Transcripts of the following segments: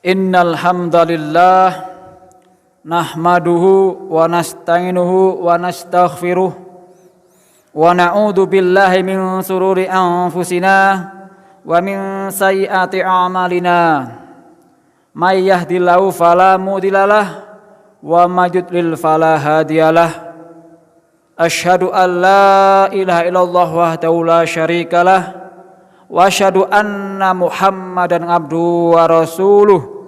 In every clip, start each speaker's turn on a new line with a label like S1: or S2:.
S1: Innal hamdalillah nahmaduhu wa nasta'inuhu wa nastaghfiruh wa na'udzu billahi min sururi anfusina wa min sayyiati a'malina. May yahdihillahu fala mudhillalah wa may yudlil fala hadiyalah. Asyhadu an la ilaha illallah wahdahu la syarikalah wa asyhadu anna Muhammadan abduhu wa rasuluh.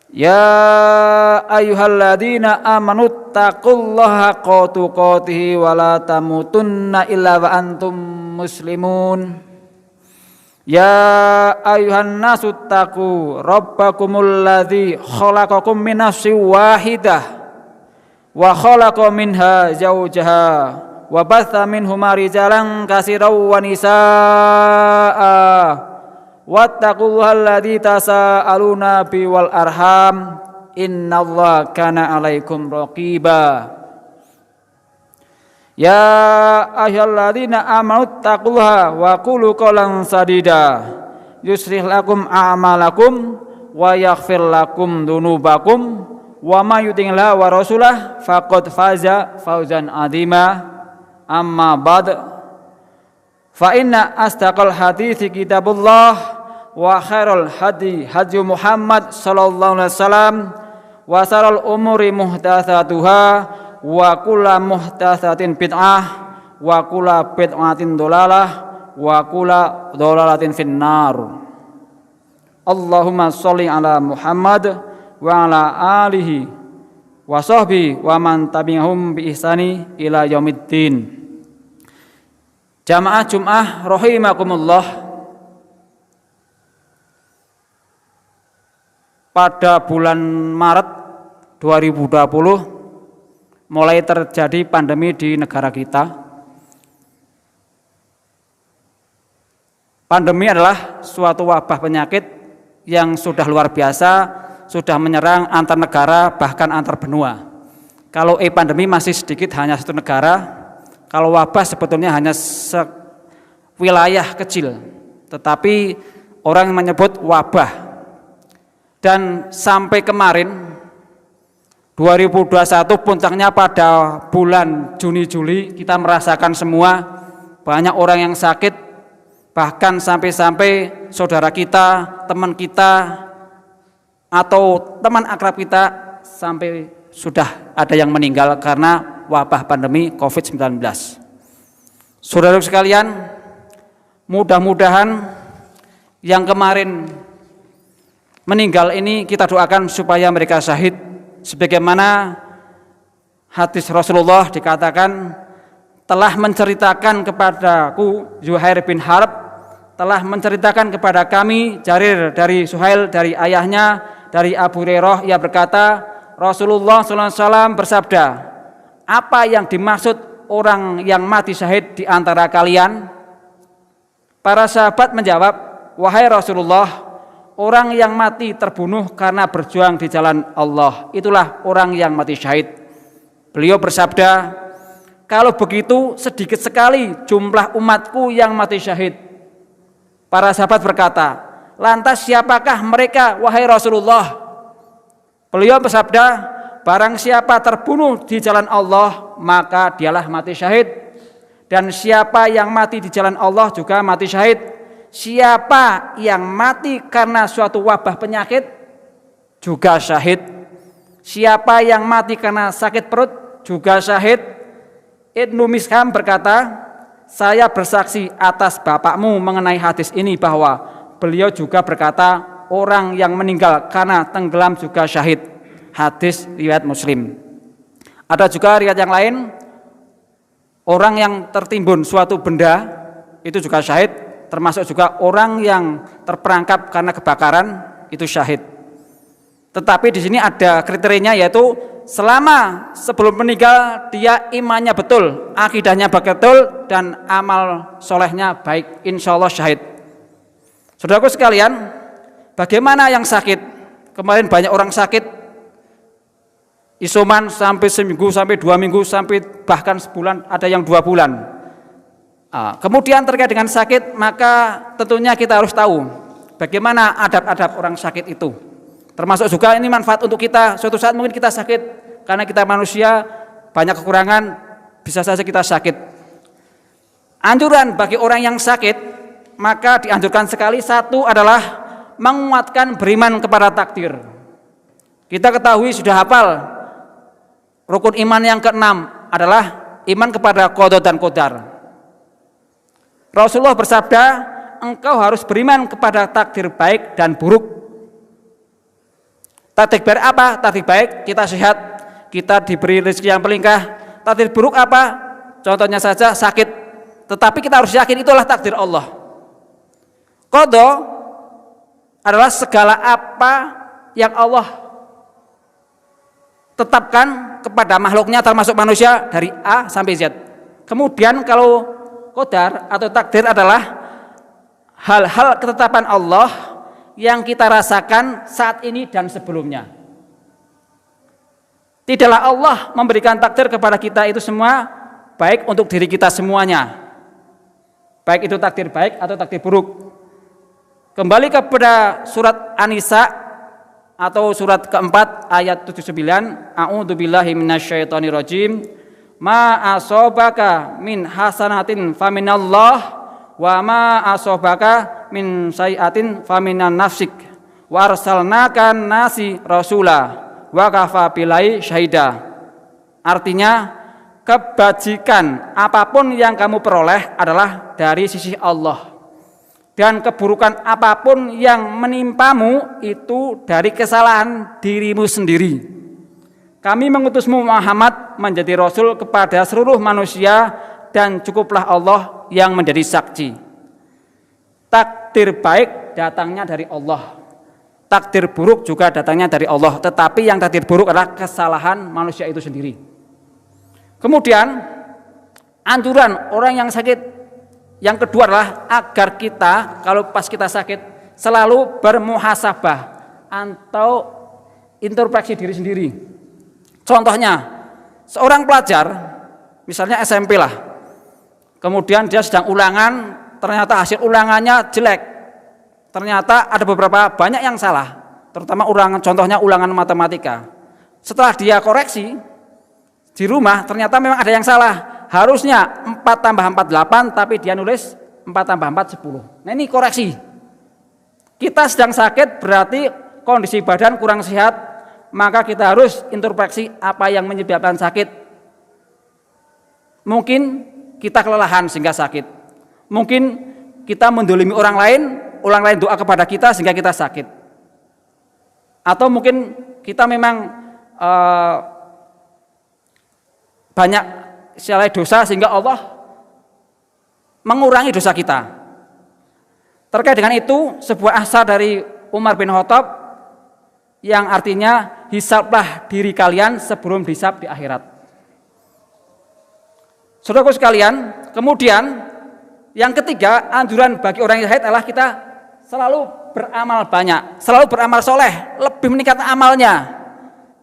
S1: Ya ayyuhalladzina amanu taqullaha haqqa tuqatih wa la tamutunna illa wa antum muslimun. Ya ayyuhan nasu taqu rabbakumul ladzi khalaqakum min nafsin wahidah wa khalaqa minha zawjaha wa batha minhuma rijalan katsiran wa nisaa wattaqullaha alladzi tasaaluna bihi wal arham innallaha kana 'alaikum raqiba. Ya ayyuhalladzina amanu taqullaha wa qulu qawlan sadida yuslih lakum a'malakum wa yaghfir lakum dzunubakum wa may yuti'illah wa rasulah faqad faza fawzan 'azima. Amma ba'd, fa inna asdaqal hadithi kitabullah wa khairal hadi hadi Muhammad sallallahu alaihi wasallam wa saral umuri muhdatsatuha wa kullu muhdatsatin bid'ah wa kullu bid'atin dhalalah wa kullu dhalalatin finnar. Allahumma sholli ala Muhammad wa ala alihi wa sahbihi wa man tabi'ahum bi ihsani ila yaumiddin. Jamaah Jum'ah rahimakumullah. Pada bulan Maret 2020 mulai terjadi pandemi di negara kita. Pandemi adalah suatu wabah penyakit yang sudah luar biasa, sudah menyerang antar negara bahkan antar benua. Kalau pandemi masih sedikit, hanya satu negara. Kalau wabah sebetulnya hanya wilayah kecil, tetapi orang menyebut wabah. Dan sampai kemarin 2021 puncaknya pada bulan Juni-Juli, kita merasakan semua banyak orang yang sakit, bahkan sampai-sampai saudara kita, teman kita, atau teman akrab kita sampai sudah ada yang meninggal karena wabah pandemi COVID-19. Saudara sekalian, mudah-mudahan yang kemarin meninggal ini kita doakan supaya mereka syahid, sebagaimana hadis Rasulullah dikatakan telah menceritakan kepadaku Zuhair bin Harb, telah menceritakan kepada kami Jarir dari Suhail dari ayahnya dari Abu Hurairah, ia berkata Rasulullah SAW bersabda, apa yang dimaksud orang yang mati syahid di antara kalian? Para sahabat menjawab, wahai Rasulullah, orang yang mati terbunuh karena berjuang di jalan Allah, itulah orang yang mati syahid. Beliau bersabda, kalau begitu sedikit sekali jumlah umatku yang mati syahid. Para sahabat berkata, lantas siapakah mereka wahai Rasulullah? Beliau bersabda, barang siapa terbunuh di jalan Allah, maka dialah mati syahid. Dan siapa yang mati di jalan Allah juga mati syahid. Siapa yang mati karena suatu wabah penyakit juga syahid. Siapa yang mati karena sakit perut juga syahid. Ibnu Misham berkata, saya bersaksi atas bapakmu mengenai hadis ini bahwa beliau juga berkata, orang yang meninggal karena tenggelam juga syahid. Hadis riwayat Muslim. Ada juga riwayat yang lain, orang yang tertimbun suatu benda itu juga syahid, termasuk juga orang yang terperangkap karena kebakaran itu syahid. Tetapi di sini ada kriterianya, yaitu selama sebelum meninggal dia imannya betul, akidahnya betul, dan amal solehnya baik, insya Allah syahid. Saudaraku sekalian, bagaimana yang sakit? Kemarin banyak orang sakit, isoman sampai seminggu, sampai 2 minggu, sampai bahkan sebulan, ada yang 2 bulan. Kemudian terkait dengan sakit, maka tentunya kita harus tahu bagaimana adab-adab orang sakit itu. Termasuk juga ini manfaat untuk kita. Suatu saat mungkin kita sakit, karena kita manusia banyak kekurangan, bisa saja kita sakit. Anjuran bagi orang yang sakit, maka dianjurkan sekali, satu adalah menguatkan beriman kepada takdir. Kita ketahui, sudah hafal, rukun iman yang keenam adalah iman kepada qada dan qadar. Rasulullah bersabda, engkau harus beriman kepada takdir baik dan buruk. Takdir baik apa? Takdir baik kita sehat, kita diberi rezeki yang berlimpah. Takdir buruk apa? Contohnya saja sakit. Tetapi kita harus yakin itulah takdir Allah. Qada adalah segala apa yang Allah tetapkan kepada makhluknya, termasuk manusia, dari A sampai Z. Kemudian kalau qadar atau takdir adalah hal-hal ketetapan Allah yang kita rasakan saat ini dan sebelumnya. Tidaklah Allah memberikan takdir kepada kita itu semua baik untuk diri kita semuanya, baik itu takdir baik atau takdir buruk. Kembali kepada surat An-Nisa atau surat keempat ayat 79, a'udzubillahi minasyaitonirrajim. Ma asobaka min hasanatin faminallah wa ma asobaka min sayiatin faminan nafsik wa arsalnaka nasi rasula wa kafa billahi syahida. Artinya, kebajikan apapun yang kamu peroleh adalah dari sisi Allah, dan keburukan apapun yang menimpamu itu dari kesalahan dirimu sendiri. Kami mengutusmu Muhammad menjadi Rasul kepada seluruh manusia, dan cukuplah Allah yang menjadi saksi. Takdir baik datangnya dari Allah, takdir buruk juga datangnya dari Allah. Tetapi yang takdir buruk adalah kesalahan manusia itu sendiri. Kemudian anjuran orang yang sakit yang kedua adalah agar kita kalau pas kita sakit selalu bermuhasabah atau introspeksi diri sendiri. Contohnya, seorang pelajar, misalnya SMP lah, kemudian dia sedang ulangan, ternyata hasil ulangannya jelek, ternyata ada beberapa banyak yang salah, terutama ulangan, contohnya ulangan matematika. Setelah dia koreksi di rumah, ternyata memang ada yang salah, harusnya 4 tambah 4 8, tapi dia nulis 4 tambah 4 10. Nah ini koreksi. Kita sedang sakit berarti kondisi badan kurang sehat, maka kita harus introspeksi apa yang menyebabkan sakit. Mungkin kita kelelahan sehingga sakit. Mungkin kita mendolimi orang lain doa kepada kita sehingga kita sakit. Atau mungkin kita memang banyak salah dosa sehingga Allah mengurangi dosa kita. Terkait dengan itu, sebuah asar dari Umar bin Khattab yang artinya, hisablah diri kalian sebelum dihisab di akhirat. Saudaraku sekalian, kemudian yang ketiga, anjuran bagi orang yang haid adalah kita selalu beramal banyak, selalu beramal soleh, lebih meningkatkan amalnya.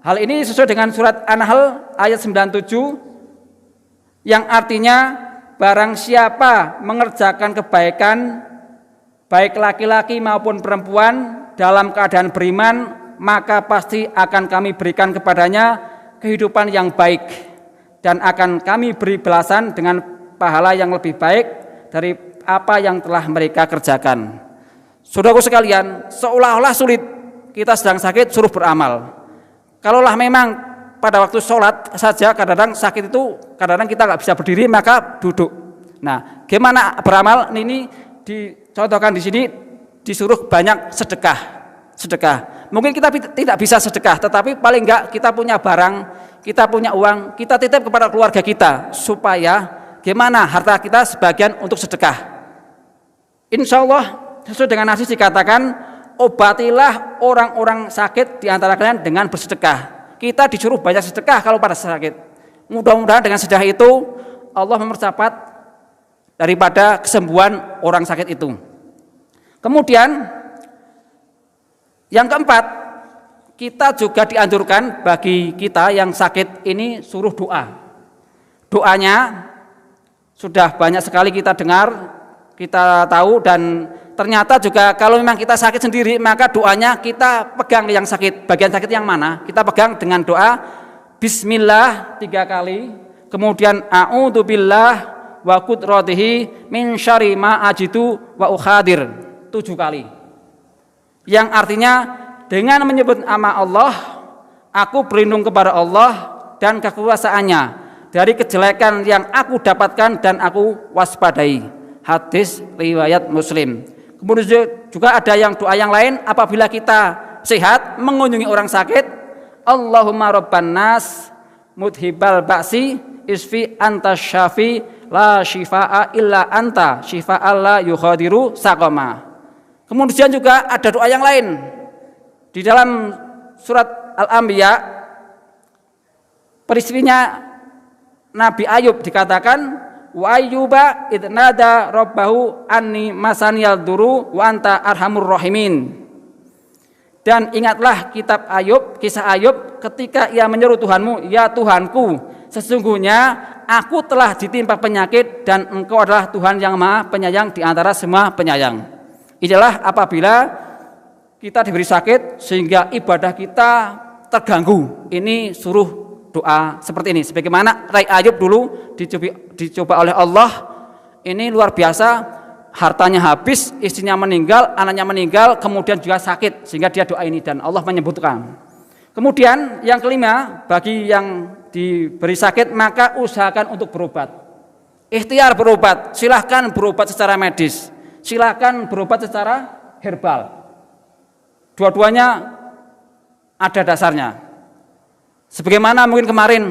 S1: Hal ini sesuai dengan surat An-Nahl ayat 97 yang artinya, barang siapa mengerjakan kebaikan baik laki-laki maupun perempuan dalam keadaan beriman, maka pasti akan kami berikan kepadanya kehidupan yang baik, dan akan kami beri balasan dengan pahala yang lebih baik dari apa yang telah mereka kerjakan. Saudaraku sekalian, seolah-olah sulit, kita sedang sakit suruh beramal. Kalaulah memang pada waktu sholat saja kadang-kadang sakit itu, kadang-kadang kita nggak bisa berdiri maka duduk. Nah, gimana beramal? Ini dicontohkan di sini, disuruh banyak sedekah. Mungkin kita tidak bisa sedekah, tetapi paling enggak kita punya barang, kita punya uang, kita titip kepada keluarga kita, supaya gimana harta kita sebagian untuk sedekah. Insya Allah sesuai dengan hadis dikatakan, obatilah orang-orang sakit di antara kalian dengan bersedekah. Kita disuruh banyak sedekah kalau pada sakit. Mudah-mudahan dengan sedekah itu Allah mempercepat daripada kesembuhan orang sakit itu. Kemudian yang keempat, kita juga dianjurkan bagi kita yang sakit ini suruh doa. Doanya sudah banyak sekali kita dengar, kita tahu, dan ternyata juga kalau memang kita sakit sendiri, maka doanya kita pegang yang sakit. Bagian sakit yang mana? Kita pegang dengan doa Bismillah 3 kali, kemudian a'udzubillah wa qudratihi min syarri ma ajidu wa ukhadir 7 kali. Yang artinya dengan menyebut nama Allah, aku berlindung kepada Allah dan kekuasaannya dari kejelekan yang aku dapatkan dan aku waspadai. Hadis riwayat Muslim. Kemudian juga ada yang doa yang lain apabila kita sehat mengunjungi orang sakit, Allahumma rabban nas mudhibal ba'si isfi anta syafi la shifaa illa anta shifaa la yughadiru saqama. Kemudian juga ada doa yang lain di dalam surat Al-Anbiya, peristiwanya Nabi Ayub dikatakan wa ayyuba idnada rabbahu anni masaniyal duru wa anta arhamur rahimin. Dan ingatlah kitab Ayub, kisah Ayub ketika ia menyeru Tuhanmu, ya Tuhanku, sesungguhnya aku telah ditimpa penyakit dan engkau adalah Tuhan yang maha penyayang di antara semua penyayang. Inilah apabila kita diberi sakit sehingga ibadah kita terganggu. Ini suruh doa seperti ini. Sebagaimana Rai Ayub dulu dicoba oleh Allah, ini luar biasa, hartanya habis, istrinya meninggal, anaknya meninggal, kemudian juga sakit, sehingga dia doa ini dan Allah menyebutkan. Kemudian yang kelima, bagi yang diberi sakit maka usahakan untuk berobat. Ikhtiar berobat, silahkan berobat secara medis, silahkan berobat secara herbal. Dua-duanya ada dasarnya. Sebagaimana mungkin kemarin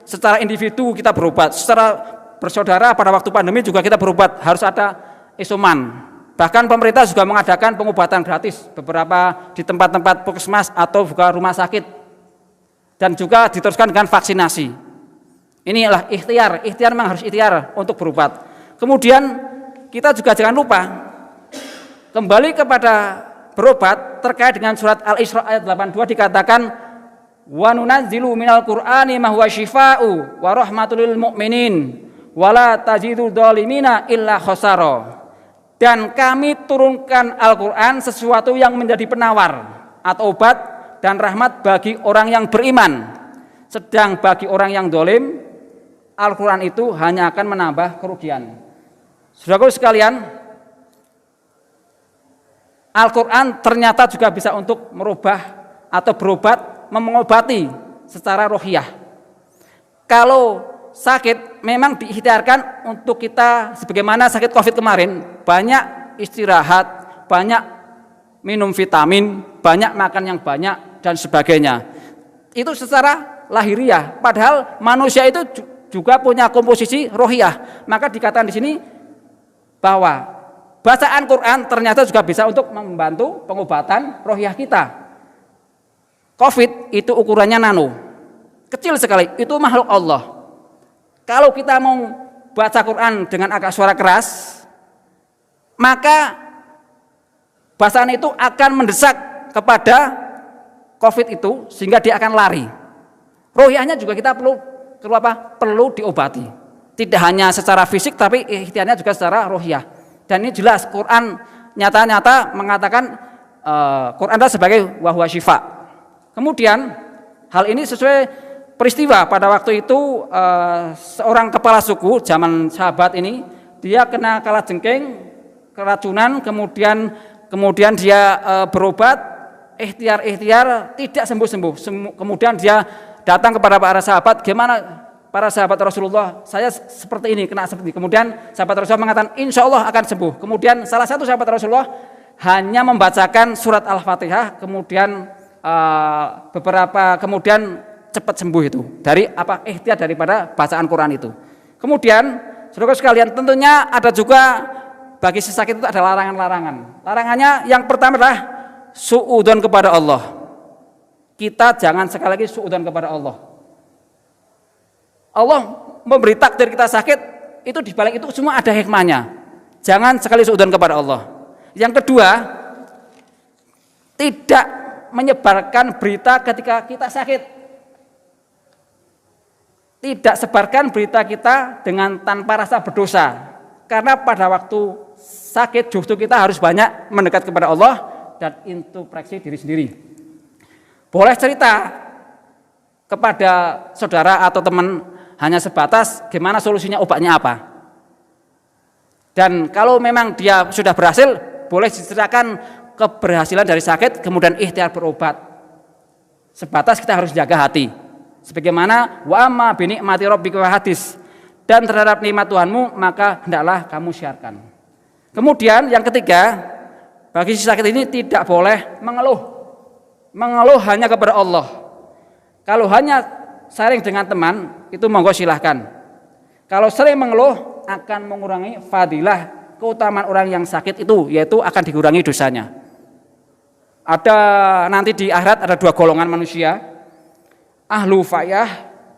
S1: secara individu kita berobat, secara bersaudara pada waktu pandemi juga kita berobat, harus ada isoman. Bahkan pemerintah juga mengadakan pengobatan gratis beberapa di tempat-tempat puskesmas atau juga rumah sakit, dan juga diteruskan dengan vaksinasi. Inilah ikhtiar memang harus ikhtiar untuk berobat. Kemudian kita juga jangan lupa kembali kepada berobat terkait dengan surat Al-Isra ayat 82 dikatakan wa nunazzilu minal qur'ani ma huwa syifaa'u wa rahmatul lil mu'minin wa la tazidu dhalimina illa khasara. Dan kami turunkan Al-Qur'an sesuatu yang menjadi penawar atau obat dan rahmat bagi orang yang beriman. Sedang bagi orang yang zalim, Al-Qur'an itu hanya akan menambah kerugian. Saudaraku sekalian, Al-Qur'an ternyata juga bisa untuk merubah atau berobat, mengobati secara rohiyah. Kalau sakit memang diikhtiarkan untuk kita, sebagaimana sakit COVID kemarin, banyak istirahat, banyak minum vitamin, banyak makan yang banyak dan sebagainya. Itu secara lahiriah, padahal manusia itu juga punya komposisi rohiyah. Maka dikatakan di sini bahwa bacaan Quran ternyata juga bisa untuk membantu pengobatan rohiyah kita. COVID itu ukurannya nano, kecil sekali, itu makhluk Allah. Kalau kita mau baca Quran dengan agak suara keras, maka bacaan itu akan mendesak kepada COVID itu sehingga dia akan lari. Rohiyahnya juga kita perlu diobati. Tidak hanya secara fisik tapi ikhtiarnya juga secara rohiyah. Dan ini jelas Quran nyata-nyata mengatakan Quran adalah sebagai wahwa syifa. Kemudian hal ini sesuai peristiwa pada waktu itu seorang kepala suku zaman sahabat ini, dia kena kalajengking, keracunan, kemudian dia berobat, ikhtiar tidak sembuh-sembuh. Kemudian dia datang kepada para sahabat, gimana para sahabat Rasulullah, saya seperti ini, kena seperti ini. Kemudian sahabat Rasulullah mengatakan insya Allah akan sembuh. Kemudian salah satu sahabat Rasulullah hanya membacakan surat Al-Fatihah, kemudian kemudian cepat sembuh itu dari ikhtiar daripada bacaan Quran itu. Kemudian saudara sekalian, tentunya ada juga bagi si sakit itu ada larangan-larangan. Larangannya yang pertama adalah suudzon kepada Allah. Kita jangan sekali lagi suudzon kepada Allah. Allah memberi takdir kita sakit, itu di balik itu semua ada hikmahnya. Jangan sekali suudzon kepada Allah. Yang kedua, tidak menyebarkan berita ketika kita sakit. Tidak sebarkan berita kita dengan tanpa rasa berdosa. Karena pada waktu sakit justru kita harus banyak mendekat kepada Allah dan introspeksi diri sendiri. Boleh cerita kepada saudara atau teman hanya sebatas gimana solusinya, obatnya apa. Dan kalau memang dia sudah berhasil, boleh diceritakan keberhasilan dari sakit, kemudian ikhtiar berobat. Sebatas kita harus jaga hati. Sebagaimana wa amma bi ni'mati rabbika hadis, dan terhadap nikmat Tuhanmu maka hendaklah kamu siarkan. Kemudian yang ketiga, bagi si sakit ini tidak boleh mengeluh. Mengeluh hanya kepada Allah. Kalau hanya sharing dengan teman, itu monggo silahkan. Kalau sering mengeluh akan mengurangi fadilah keutamaan orang yang sakit itu, yaitu akan dikurangi dosanya. Ada nanti di akhirat ada dua golongan manusia, ahlu fayah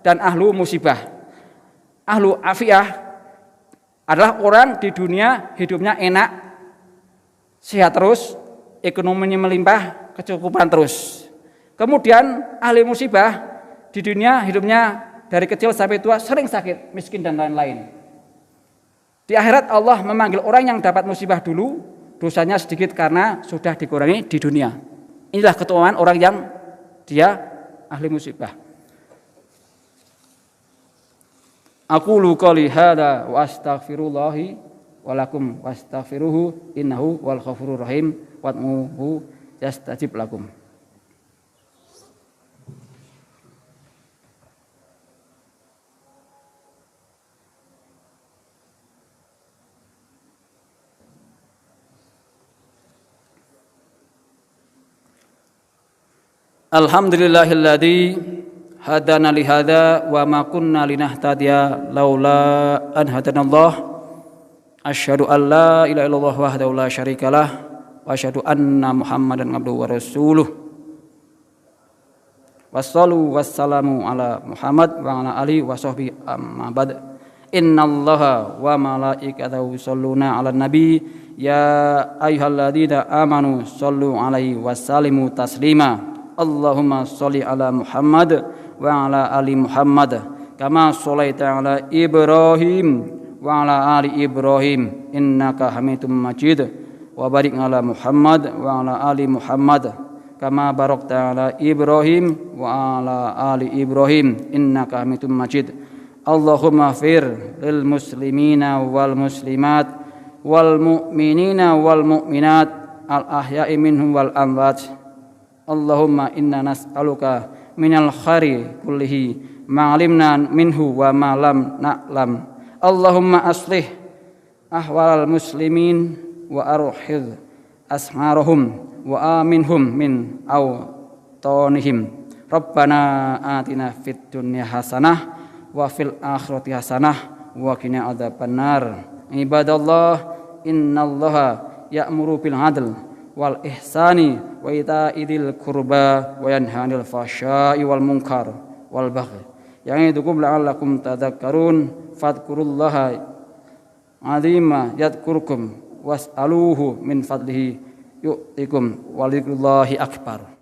S1: dan ahlu musibah. Ahlu afiyah adalah orang di dunia hidupnya enak, sehat terus, ekonominya melimpah, kecukupan terus. Kemudian ahli musibah di dunia hidupnya dari kecil sampai tua sering sakit, miskin dan lain-lain. Di akhirat Allah memanggil orang yang dapat musibah dulu, dosanya sedikit karena sudah dikurangi di dunia. Inilah keutamaan orang yang dia ahli musibah. Aqulu qouli hadza wa astaghfirullahi wa lakum wastaghfiruhu innahu wal ghafurur rahim wad'uhu yastajib lakum. Alhamdulillahilladzi hadana li hadza wa ma kunna linahtadiya laula an hadanallah. Asyhadu an la ilaha illallah wahdahu la syarikalah wa asyhadu anna Muhammadan abduhu wa rasuluh. Wassallu wassalamu ala Muhammad wa ala alihi wa sahbihi amma ba'd. Innallaha wa malaikatahu yusholluna 'alan nabi ya ayyuhalladzina amanu shollu 'alaihi wa sallimu taslima. Allahumma sholli ala Muhammad wa ala ali Muhammad kama sholaita ala Ibrahim wa ala ali Ibrahim innaka Hamidum Majid wa barik ala Muhammad wa ala ali Muhammad kama barakta ala Ibrahim wa ala ali Ibrahim innaka Hamidum Majid. Allahumma fir lil muslimina wal muslimat wal mu'minina wal mu'minat al ahya'i minhum wal amwat. Allahumma inna nas'aluka minal khairi kullihi ma'alimna minhu wa ma lam na'lam. Allahumma aslih ahwalal muslimin wa arhid asharahum wa aminhum min awtanihim. Rabbana atina fid dunya hasanah wa fil akhirati hasanah wa qina adzabannar. Ibadallah, innallaha ya'muru bil 'adl wal ihsani wa ita'i dzil qurba wa yanha 'anil fahsya'i wal munkar wal baghi ya'idukum la'allakum tadhakkarun fadhkurullaha 'azima yadhkurkum was'aluhu min fadlihi yu'tikum walillahi akbar.